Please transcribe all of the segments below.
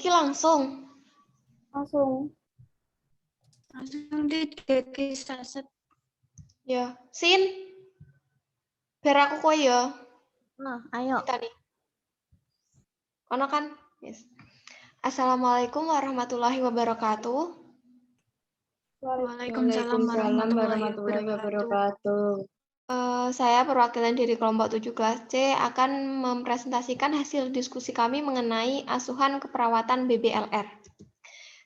Iki langsung. Langsung di saset. Ya, Sin. Biar aku kowe ya. Nah, ayo. Kita nih. Kono kan? Yes. Assalamualaikum warahmatullahi wabarakatuh. Waalaikumsalam warahmatullahi wabarakatuh. Saya perwakilan dari kelompok 7 kelas C akan mempresentasikan hasil diskusi kami mengenai asuhan keperawatan BBLR.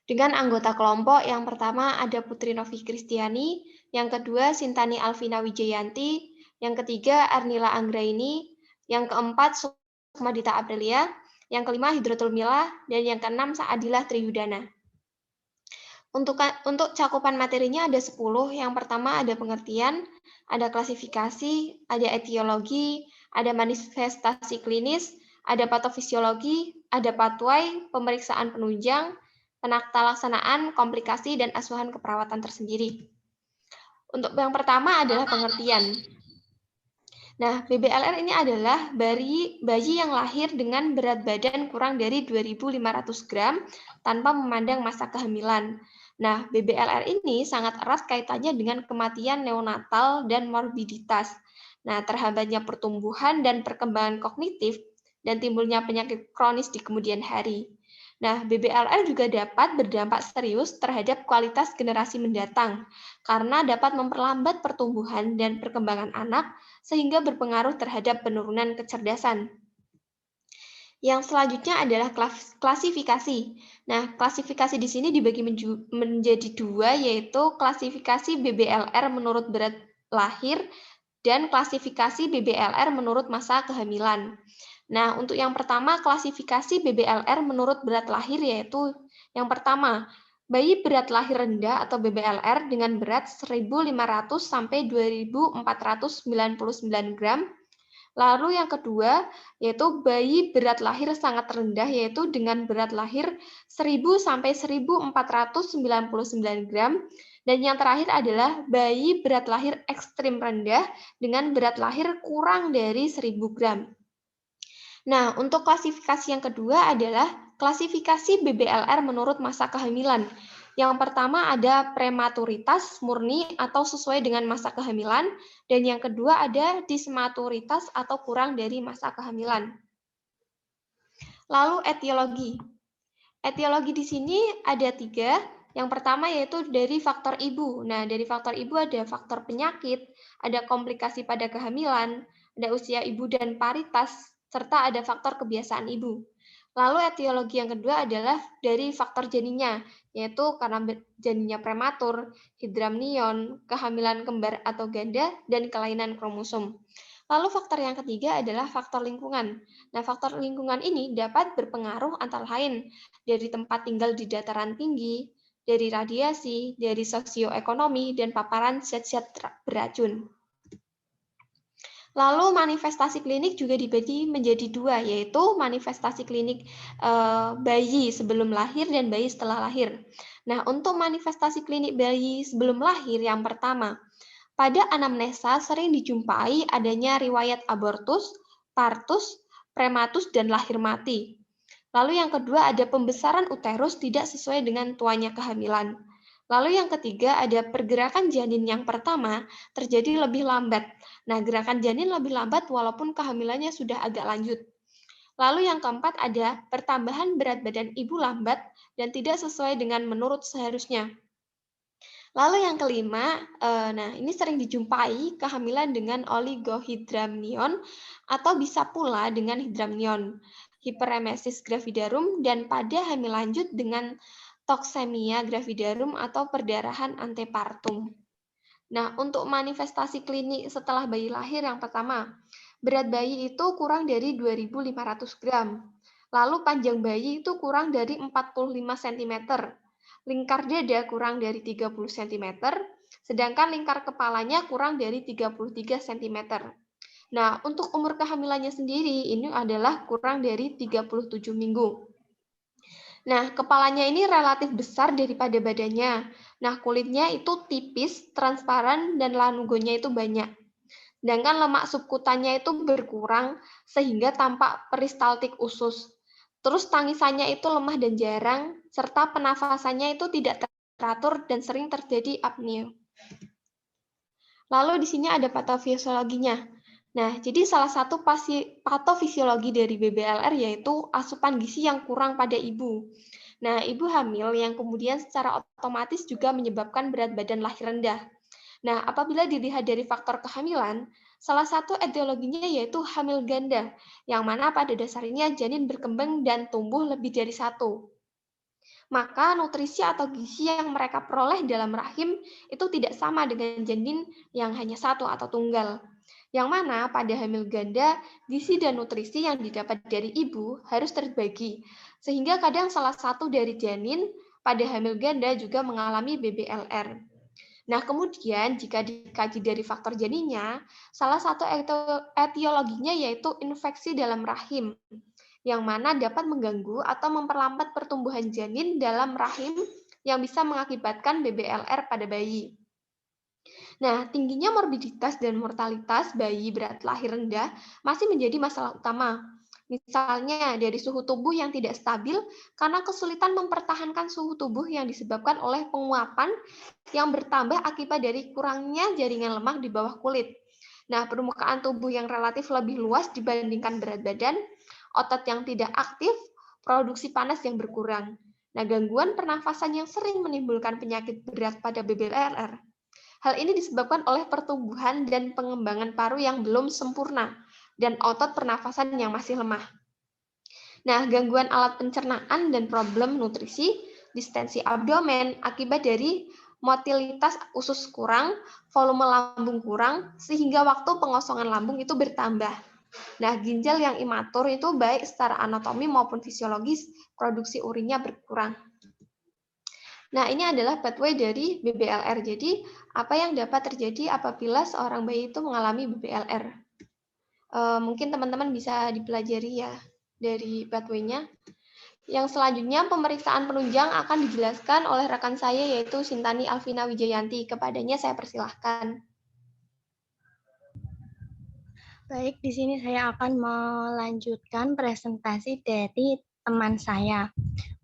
Dengan anggota kelompok yang pertama ada Putri Novi Kristiani, yang kedua Sintani Alvina Wijayanti, yang ketiga Ernila Anggraini, yang keempat Sukma Dita Aprilia, yang kelima Hidrotul Mila, dan yang keenam Saadilah Triyudana. Untuk cakupan materinya ada 10. Yang pertama ada pengertian, ada klasifikasi, ada etiologi, ada manifestasi klinis, ada patofisiologi, ada pathway, pemeriksaan penunjang, penata laksanaan, komplikasi, dan asuhan keperawatan tersendiri. Untuk yang pertama adalah pengertian. Nah, BBLR ini adalah bayi yang lahir dengan berat badan kurang dari 2.500 gram tanpa memandang masa kehamilan. Nah, BBLR ini sangat erat kaitannya dengan kematian neonatal dan morbiditas. Nah, terhambatnya pertumbuhan dan perkembangan kognitif dan timbulnya penyakit kronis di kemudian hari. Nah, BBLR juga dapat berdampak serius terhadap kualitas generasi mendatang karena dapat memperlambat pertumbuhan dan perkembangan anak sehingga berpengaruh terhadap penurunan kecerdasan. Yang selanjutnya adalah klasifikasi. Nah, klasifikasi di sini dibagi menjadi 2, yaitu klasifikasi BBLR menurut berat lahir dan klasifikasi BBLR menurut masa kehamilan. Nah, untuk yang pertama, klasifikasi BBLR menurut berat lahir yaitu yang pertama, bayi berat lahir rendah atau BBLR dengan berat 1.500 sampai 2.499 gram. Lalu yang kedua, yaitu bayi berat lahir sangat rendah, yaitu dengan berat lahir 1.000 sampai 1.499 gram. Dan yang terakhir adalah bayi berat lahir ekstrim rendah dengan berat lahir kurang dari 1.000 gram. Nah, untuk klasifikasi yang kedua adalah klasifikasi BBLR menurut masa kehamilan. Yang pertama ada prematuritas murni atau sesuai dengan masa kehamilan, dan yang kedua ada dismaturitas atau kurang dari masa kehamilan. Lalu etiologi. Etiologi di sini ada 3. Yang pertama yaitu dari faktor ibu. Nah, dari faktor ibu ada faktor penyakit, ada komplikasi pada kehamilan, ada usia ibu dan paritas, serta ada faktor kebiasaan ibu. Lalu etiologi yang kedua adalah dari faktor janinnya, yaitu karena janinnya prematur, hidramnion, kehamilan kembar atau ganda, dan kelainan kromosom. Lalu faktor yang ketiga adalah faktor lingkungan. Nah, faktor lingkungan ini dapat berpengaruh antara lain dari tempat tinggal di dataran tinggi, dari radiasi, dari sosioekonomi, dan paparan zat-zat beracun. Lalu manifestasi klinik juga dibagi menjadi 2, yaitu manifestasi klinik bayi sebelum lahir dan bayi setelah lahir. Nah, untuk manifestasi klinik bayi sebelum lahir yang pertama, pada anamnesa sering dijumpai adanya riwayat abortus, partus, prematus, dan lahir mati. Lalu yang kedua ada pembesaran uterus tidak sesuai dengan tuanya kehamilan. Lalu yang ketiga ada pergerakan janin yang pertama terjadi lebih lambat. Nah, gerakan janin lebih lambat walaupun kehamilannya sudah agak lanjut. Lalu yang keempat ada pertambahan berat badan ibu lambat dan tidak sesuai dengan menurut seharusnya. Lalu yang kelima, nah ini sering dijumpai kehamilan dengan oligohidramnion atau bisa pula dengan hidramnion, hiperemesis gravidarum, dan pada hamil lanjut dengan toksemia gravidarum atau perdarahan antepartum. Nah, untuk manifestasi klinik setelah bayi lahir yang pertama, berat bayi itu kurang dari 2.500 gram. Lalu panjang bayi itu kurang dari 45 cm. Lingkar dada kurang dari 30 cm, sedangkan lingkar kepalanya kurang dari 33 cm. Nah, untuk umur kehamilannya sendiri ini adalah kurang dari 37 minggu. Nah, kepalanya ini relatif besar daripada badannya. Nah, kulitnya itu tipis, transparan, dan lanugonya itu banyak. Sedangkan lemak subkutannya itu berkurang sehingga tampak peristaltik usus. Terus tangisannya itu lemah dan jarang, serta penafasannya itu tidak teratur dan sering terjadi apnea. Lalu di sini ada patofisiologinya. Nah, jadi salah satu patofisiologi dari BBLR yaitu asupan gizi yang kurang pada ibu. Nah, ibu hamil yang kemudian secara otomatis juga menyebabkan berat badan lahir rendah. Nah, apabila dilihat dari faktor kehamilan, salah satu etiologinya yaitu hamil ganda, yang mana pada dasarnya janin berkembang dan tumbuh lebih dari satu. Maka nutrisi atau gizi yang mereka peroleh dalam rahim itu tidak sama dengan janin yang hanya satu atau tunggal. Yang mana pada hamil ganda, gizi dan nutrisi yang didapat dari ibu harus terbagi, sehingga kadang salah satu dari janin pada hamil ganda juga mengalami BBLR. Nah, kemudian jika dikaji dari faktor janinnya, salah satu etiologinya yaitu infeksi dalam rahim, yang mana dapat mengganggu atau memperlambat pertumbuhan janin dalam rahim yang bisa mengakibatkan BBLR pada bayi. Nah, tingginya morbiditas dan mortalitas bayi berat lahir rendah masih menjadi masalah utama. Misalnya dari suhu tubuh yang tidak stabil karena kesulitan mempertahankan suhu tubuh yang disebabkan oleh penguapan yang bertambah akibat dari kurangnya jaringan lemak di bawah kulit. Nah, permukaan tubuh yang relatif lebih luas dibandingkan berat badan, otot yang tidak aktif, produksi panas yang berkurang. Nah, gangguan pernafasan yang sering menimbulkan penyakit berat pada BBLR. Hal ini disebabkan oleh pertumbuhan dan pengembangan paru yang belum sempurna dan otot pernafasan yang masih lemah. Nah, gangguan alat pencernaan dan problem nutrisi, distensi abdomen akibat dari motilitas usus kurang, volume lambung kurang, sehingga waktu pengosongan lambung itu bertambah. Nah, ginjal yang imatur itu baik secara anatomi maupun fisiologis, produksi urinnya berkurang. Nah, ini adalah pathway dari BBLR. Jadi, apa yang dapat terjadi apabila seorang bayi itu mengalami BBLR? Mungkin teman-teman bisa dipelajari ya dari pathway-nya. Yang selanjutnya, pemeriksaan penunjang akan dijelaskan oleh rekan saya yaitu Sintani Alvina Wijayanti. Kepadanya saya persilahkan. Baik, di sini saya akan melanjutkan presentasi dari teman saya.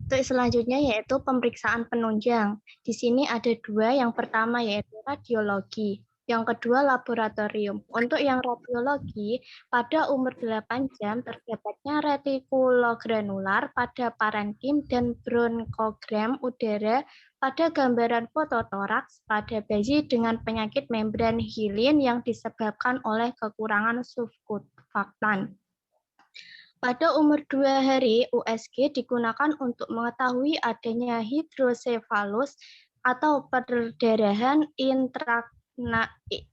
Untuk selanjutnya yaitu pemeriksaan penunjang. Di sini ada dua, yang pertama yaitu radiologi, yang kedua laboratorium. Untuk yang radiologi, pada umur 8 jam terdapatnya retikulogranular pada parenkim dan bronkogram udara pada gambaran fototoraks pada bayi dengan penyakit membran hilin yang disebabkan oleh kekurangan surfaktan. Pada umur 2 hari, USG digunakan untuk mengetahui adanya hidrosefalus atau perdarahan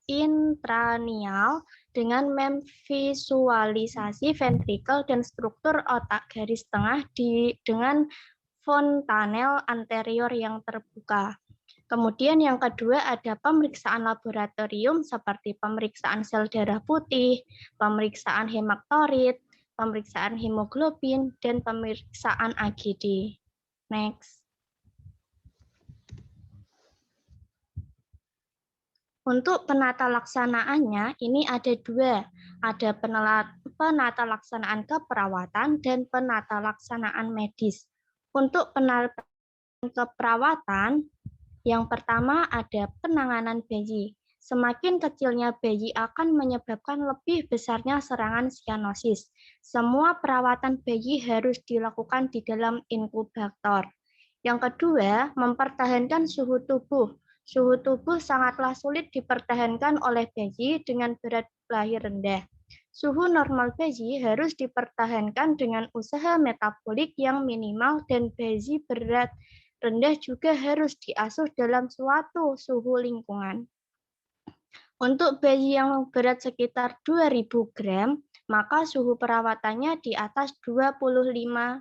intranial dengan memvisualisasi ventrikel dan struktur otak garis tengah dengan fontanel anterior yang terbuka. Kemudian yang kedua ada pemeriksaan laboratorium seperti pemeriksaan sel darah putih, pemeriksaan hemaktorit, pemeriksaan hemoglobin, dan pemeriksaan AGD. Next. Untuk penata laksanaannya, ini ada dua. Ada penata laksanaan keperawatan dan penata laksanaan medis. Untuk penata keperawatan, yang pertama ada penanganan bayi. Semakin kecilnya bayi akan menyebabkan lebih besarnya serangan sianosis. Semua perawatan bayi harus dilakukan di dalam inkubator. Yang kedua, mempertahankan suhu tubuh. Suhu tubuh sangatlah sulit dipertahankan oleh bayi dengan berat lahir rendah. Suhu normal bayi harus dipertahankan dengan usaha metabolik yang minimal dan bayi berat rendah juga harus diasuh dalam suatu suhu lingkungan. Untuk bayi yang berat sekitar 2000 gram, maka suhu perawatannya di atas 250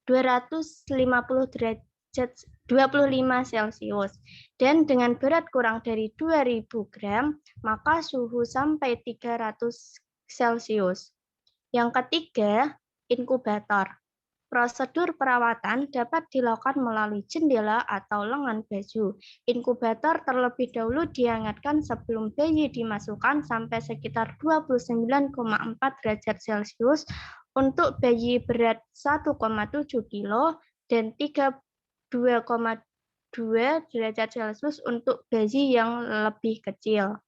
derajat 25 Celcius. Dan dengan berat kurang dari 2000 gram, maka suhu sampai 300 Celcius. Yang ketiga, inkubator. Prosedur perawatan dapat dilakukan melalui jendela atau lengan baju. Inkubator terlebih dahulu dihangatkan sebelum bayi dimasukkan sampai sekitar 29,4 derajat Celcius untuk bayi berat 1,7 kilo dan 32,2 derajat Celcius untuk bayi yang lebih kecil.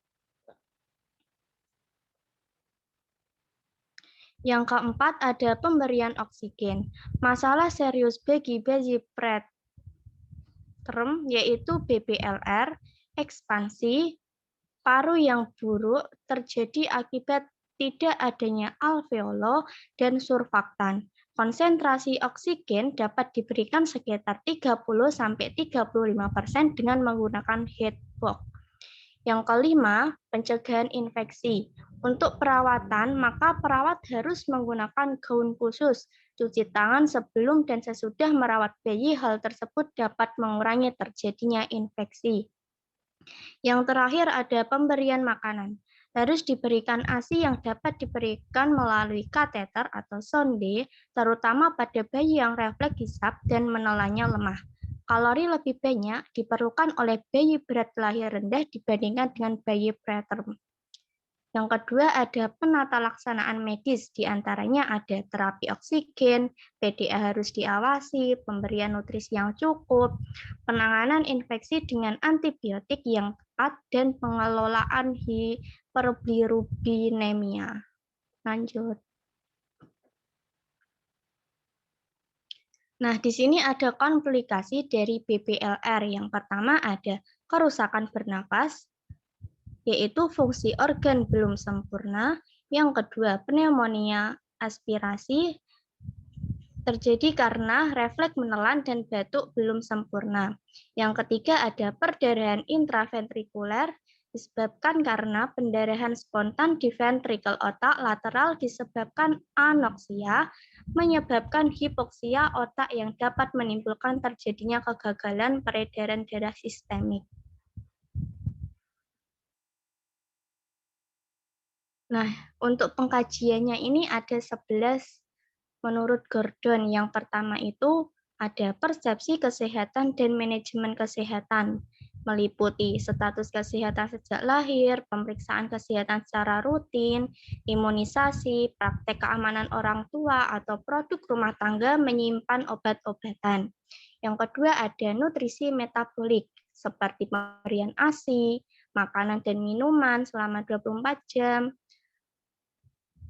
Yang keempat ada pemberian oksigen. Masalah serius bagi bayi preterm yaitu BBLR, ekspansi, paru yang buruk terjadi akibat tidak adanya alveolo dan surfaktan. Konsentrasi oksigen dapat diberikan sekitar 30-35% dengan menggunakan head box. Yang kelima, pencegahan infeksi. Untuk perawatan, maka perawat harus menggunakan gaun khusus, cuci tangan sebelum dan sesudah merawat bayi. Hal tersebut dapat mengurangi terjadinya infeksi. Yang terakhir ada pemberian makanan. Harus diberikan ASI yang dapat diberikan melalui kateter atau sonde, terutama pada bayi yang refleks hisap dan menelannya lemah. Kalori lebih banyak diperlukan oleh bayi berat lahir rendah dibandingkan dengan bayi preterm. Yang kedua ada penata laksanaan medis, diantaranya ada terapi oksigen, PDA harus diawasi, pemberian nutrisi yang cukup, penanganan infeksi dengan antibiotik yang tepat, dan pengelolaan hiperbilirubinemia. Lanjut. Nah, di sini ada komplikasi dari BBLR. Yang pertama ada kerusakan bernapas, yaitu fungsi organ belum sempurna. Yang kedua, pneumonia aspirasi terjadi karena refleks menelan dan batuk belum sempurna. Yang ketiga, ada perdarahan intraventrikuler disebabkan karena pendarahan spontan di ventrikel otak lateral disebabkan anoksia, menyebabkan hipoksia otak yang dapat menimbulkan terjadinya kegagalan peredaran darah sistemik. Nah, untuk pengkajiannya ini ada 11 menurut Gordon. Yang pertama itu ada persepsi kesehatan dan manajemen kesehatan, meliputi status kesehatan sejak lahir, pemeriksaan kesehatan secara rutin, imunisasi, praktek keamanan orang tua, atau produk rumah tangga menyimpan obat-obatan. Yang kedua ada nutrisi metabolik, seperti pemberian ASI, makanan dan minuman selama 24 jam,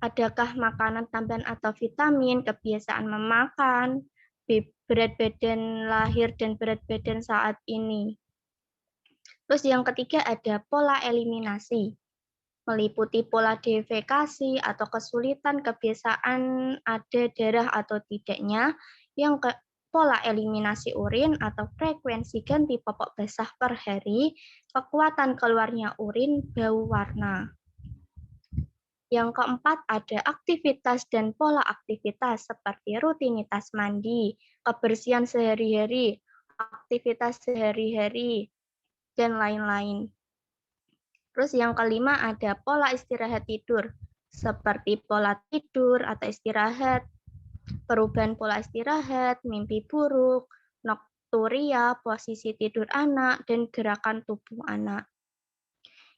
adakah makanan tambahan atau vitamin, kebiasaan memakan, berat badan lahir dan berat badan saat ini. Terus yang ketiga ada pola eliminasi, meliputi pola defekasi atau kesulitan kebiasaan ada darah atau tidaknya. Yang pola eliminasi urin atau frekuensi ganti popok basah per hari, kekuatan keluarnya urin, bau warna. Yang keempat ada aktivitas dan pola aktivitas seperti rutinitas mandi, kebersihan sehari-hari, aktivitas sehari-hari, dan lain-lain. Terus yang kelima ada pola istirahat tidur, seperti pola tidur atau istirahat, perubahan pola istirahat, mimpi buruk, nokturia, posisi tidur anak, dan gerakan tubuh anak.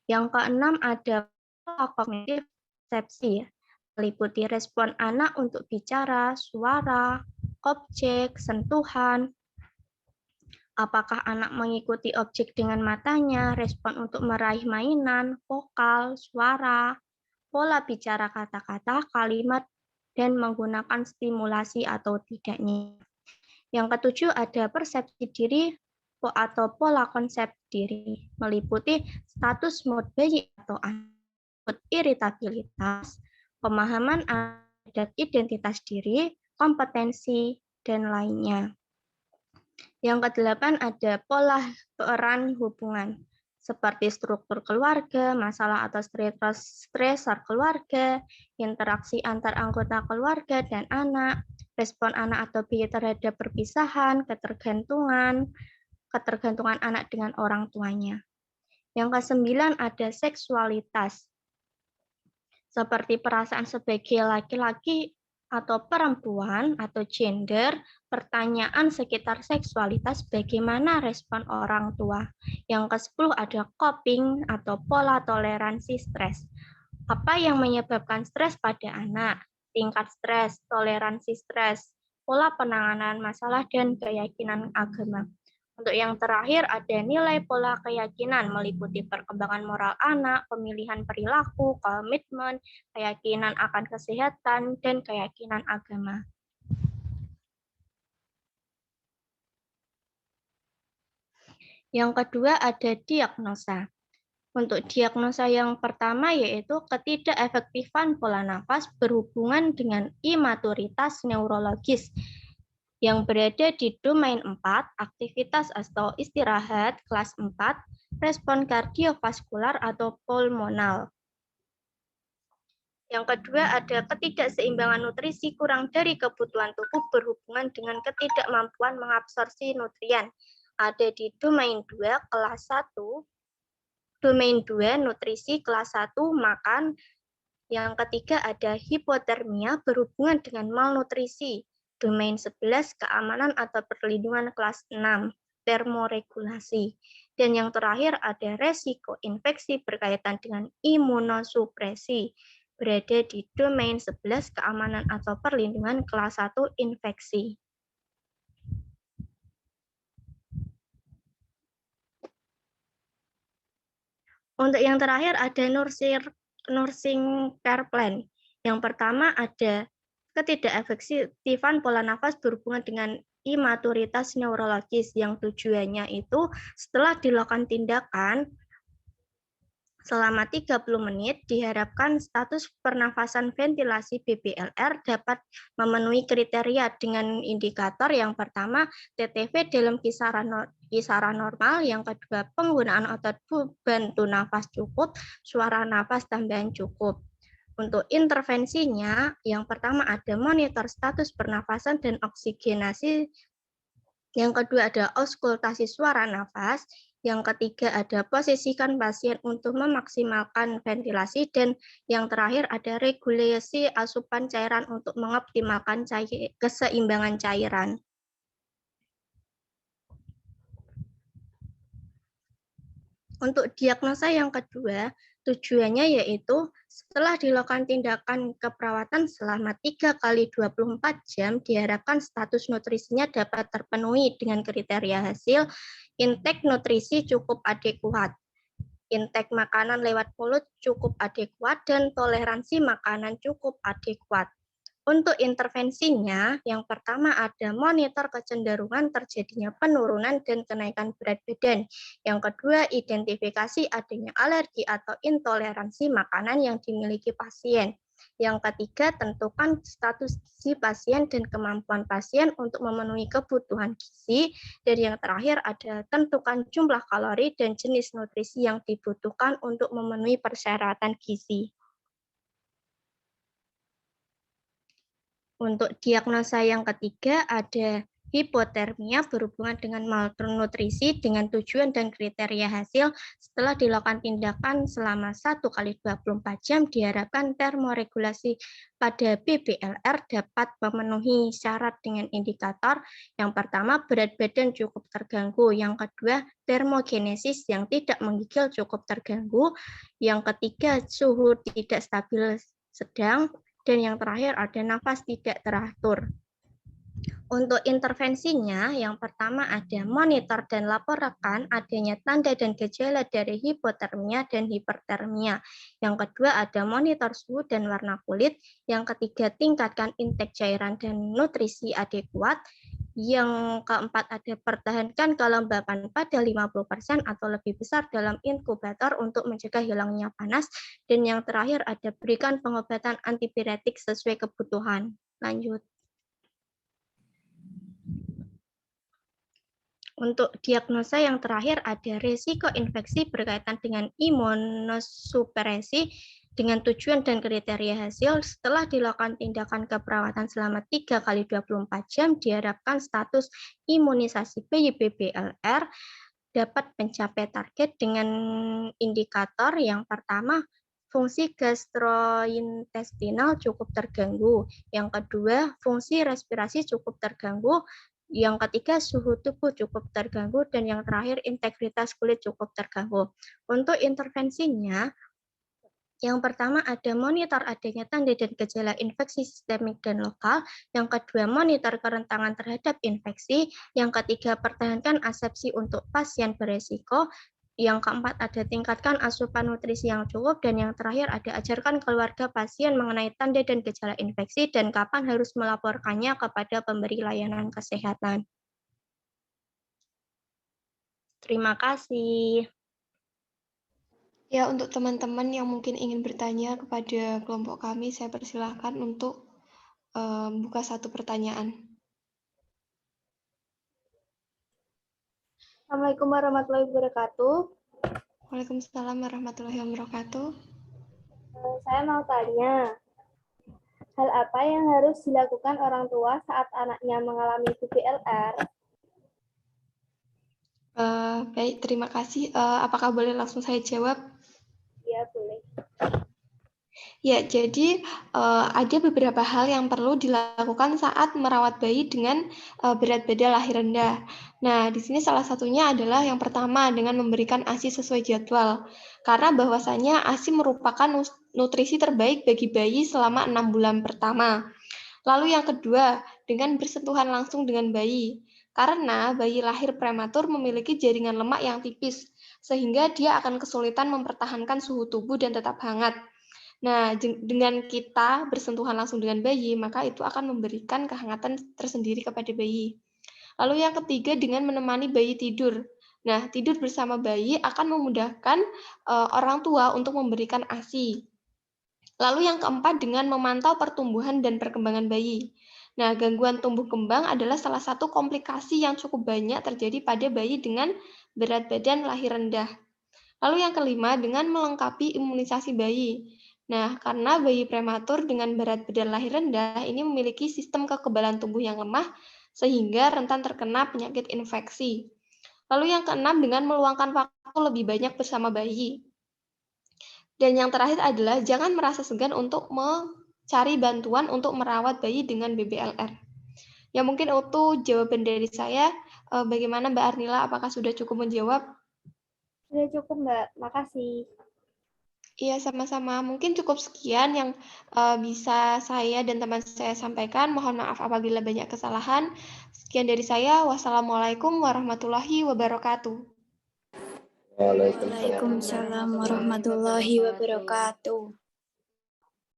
Yang keenam ada pola kognitif persepsi, meliputi respon anak untuk bicara, suara, objek, sentuhan, apakah anak mengikuti objek dengan matanya, respon untuk meraih mainan, vokal, suara, pola bicara kata-kata, kalimat, dan menggunakan stimulasi atau tidaknya. Yang ketujuh ada persepsi diri atau pola konsep diri, meliputi status mood bayi atau anak, iritabilitas, pemahaman adat identitas diri, kompetensi, dan lainnya. Yang kedelapan ada pola peran hubungan, seperti struktur keluarga, masalah atau stresor keluarga, interaksi antar anggota keluarga dan anak, respon anak atau bayi terhadap perpisahan, ketergantungan anak dengan orang tuanya. Yang kesembilan ada seksualitas, seperti perasaan sebagai laki-laki atau perempuan atau gender, pertanyaan sekitar seksualitas, bagaimana respon orang tua. Yang ke-10 ada coping atau pola toleransi stres. Apa yang menyebabkan stres pada anak? Tingkat stres, toleransi stres, pola penanganan masalah, dan keyakinan agama. Untuk yang terakhir ada nilai pola keyakinan meliputi perkembangan moral anak, pemilihan perilaku, komitmen, keyakinan akan kesehatan, dan keyakinan agama. Yang kedua ada diagnosa. Untuk diagnosa yang pertama yaitu ketidakefektifan pola nafas berhubungan dengan imaturitas neurologis yang berada di domain 4, aktivitas atau istirahat, kelas 4, respon kardiovaskular atau pulmonal. Yang kedua ada ketidakseimbangan nutrisi kurang dari kebutuhan tubuh berhubungan dengan ketidakmampuan mengabsorpsi nutrien. Ada di domain 2, kelas 1, domain 2, nutrisi, kelas 1, makan. Yang ketiga ada hipotermia berhubungan dengan malnutrisi. Domain 11, keamanan atau perlindungan, kelas 6, termoregulasi. Dan yang terakhir ada resiko infeksi berkaitan dengan imunosupresi. Berada di domain 11, keamanan atau perlindungan, kelas 1, infeksi. Untuk yang terakhir ada nursing care plan. Yang pertama ada ketidakefektifan pola nafas berhubungan dengan imaturitas neurologis yang tujuannya itu setelah dilakukan tindakan selama 30 menit diharapkan status pernafasan ventilasi BBLR dapat memenuhi kriteria dengan indikator yang pertama TTV dalam kisaran normal, yang kedua penggunaan otot bantu nafas cukup, suara nafas tambahan cukup. Untuk intervensinya yang pertama ada monitor status pernafasan dan oksigenasi, yang kedua ada auskultasi suara nafas, yang ketiga ada posisikan pasien untuk memaksimalkan ventilasi, dan yang terakhir ada regulasi asupan cairan untuk mengoptimalkan keseimbangan cairan. Untuk diagnosa yang kedua, tujuannya yaitu setelah dilakukan tindakan keperawatan selama 3 kali 24 jam, diharapkan status nutrisinya dapat terpenuhi dengan kriteria hasil, intake nutrisi cukup adekuat, intake makanan lewat mulut cukup adekuat, dan toleransi makanan cukup adekuat. Untuk intervensinya, yang pertama ada monitor kecenderungan terjadinya penurunan dan kenaikan berat badan. Yang kedua, identifikasi adanya alergi atau intoleransi makanan yang dimiliki pasien. Yang ketiga, tentukan status gizi pasien dan kemampuan pasien untuk memenuhi kebutuhan gizi. Dan yang terakhir ada tentukan jumlah kalori dan jenis nutrisi yang dibutuhkan untuk memenuhi persyaratan gizi. Untuk diagnosa yang ketiga ada hipotermia berhubungan dengan malnutrisi dengan tujuan dan kriteria hasil setelah dilakukan tindakan selama 1 kali 24 jam, diharapkan termoregulasi pada BBLR dapat memenuhi syarat dengan indikator yang pertama berat badan cukup terganggu, yang kedua termogenesis yang tidak menggigil cukup terganggu, yang ketiga suhu tidak stabil sedang, dan yang terakhir ada nafas tidak teratur. Untuk intervensinya, yang pertama ada monitor dan laporkan adanya tanda dan gejala dari hipotermia dan hipertermia. Yang kedua ada monitor suhu dan warna kulit. Yang ketiga tingkatkan intake cairan dan nutrisi adekuat. Yang keempat ada pertahankan kelembapan pada 50% atau lebih besar dalam inkubator untuk mencegah hilangnya panas. Dan yang terakhir ada berikan pengobatan antipiretik sesuai kebutuhan. Lanjut. Untuk diagnosa yang terakhir ada resiko infeksi berkaitan dengan imunosupresi dengan tujuan dan kriteria hasil setelah dilakukan tindakan keperawatan selama 3 kali 24 jam, diharapkan status imunisasi bayi BBLR dapat mencapai target dengan indikator yang pertama fungsi gastrointestinal cukup terganggu. Yang kedua, fungsi respirasi cukup terganggu. Yang ketiga, suhu tubuh cukup terganggu. Dan yang terakhir, integritas kulit cukup terganggu. Untuk intervensinya, yang pertama ada monitor adanya tanda dan gejala infeksi sistemik dan lokal. Yang kedua, monitor kerentanan terhadap infeksi. Yang ketiga, pertahankan asepsi untuk pasien beresiko. Yang keempat, ada tingkatkan asupan nutrisi yang cukup. Dan yang terakhir, ada ajarkan keluarga pasien mengenai tanda dan gejala infeksi dan kapan harus melaporkannya kepada pemberi layanan kesehatan. Terima kasih. Ya, untuk teman-teman yang mungkin ingin bertanya kepada kelompok kami, saya persilahkan untuk buka satu pertanyaan. Assalamualaikum warahmatullahi wabarakatuh. Waalaikumsalam warahmatullahi wabarakatuh. Saya mau tanya, hal apa yang harus dilakukan orang tua saat anaknya mengalami BPLR? Baik, terima kasih. Apakah boleh langsung saya jawab? Ya, boleh. Ya, jadi ada beberapa hal yang perlu dilakukan saat merawat bayi dengan berat badan lahir rendah. Nah, di sini salah satunya adalah yang pertama dengan memberikan ASI sesuai jadwal. Karena bahwasanya ASI merupakan nutrisi terbaik bagi bayi selama 6 bulan pertama. Lalu yang kedua, dengan bersentuhan langsung dengan bayi. Karena bayi lahir prematur memiliki jaringan lemak yang tipis, sehingga dia akan kesulitan mempertahankan suhu tubuh dan tetap hangat. Nah, dengan kita bersentuhan langsung dengan bayi, maka itu akan memberikan kehangatan tersendiri kepada bayi. Lalu yang ketiga, dengan menemani bayi tidur. Nah, tidur bersama bayi akan memudahkan orang tua untuk memberikan ASI. Lalu yang keempat, dengan memantau pertumbuhan dan perkembangan bayi. Nah, gangguan tumbuh kembang adalah salah satu komplikasi yang cukup banyak terjadi pada bayi dengan berat badan lahir rendah. Lalu yang kelima, dengan melengkapi imunisasi bayi. Nah, karena bayi prematur dengan berat badan lahir rendah ini memiliki sistem kekebalan tubuh yang lemah, sehingga rentan terkena penyakit infeksi. Lalu yang keenam, dengan meluangkan waktu lebih banyak bersama bayi. Dan yang terakhir adalah jangan merasa segan untuk mencari bantuan untuk merawat bayi dengan BBLR. Ya, mungkin itu jawaban dari saya. Bagaimana Mbak Arnila, apakah sudah cukup menjawab? Sudah cukup, Mbak. Makasih. Iya, sama-sama. Mungkin cukup sekian yang bisa saya dan teman saya sampaikan. Mohon maaf apabila banyak kesalahan. Sekian dari saya. Wassalamualaikum warahmatullahi wabarakatuh. Waalaikumsalam warahmatullahi wabarakatuh.